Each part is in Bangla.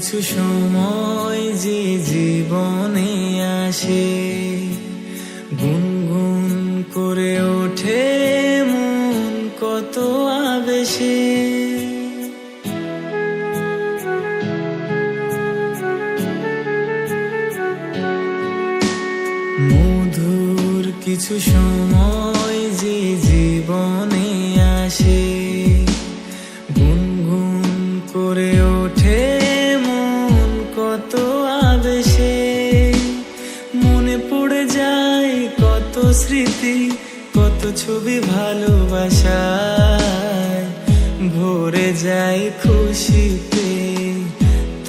কিছু সময় যে জীবনে আসে, গুনগুন করে ওঠে মন কত আবেশে। মধুর কিছু সময় যে জীবনে আসে, গুনগুন করে ওঠে মন কত আবেশে। মনে পড়ে যায় কত স্মৃতি, কত ছবি ভালোবাসায়, ভরে যায় খুশিতে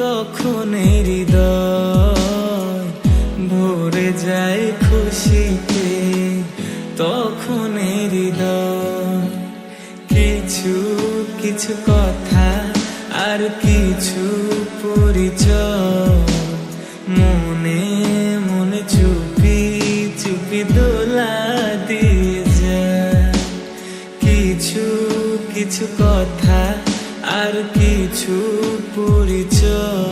তখন হৃদয়, ভরে যায় খুশিতে তখন হৃদয়। কিছু কিছু কথা আর কিছু পরিচয়, মনে মনে চুপি চুপি দোলা দিয়ে যায়। কিছু কিছু কথা আর কিছু পরিচয়,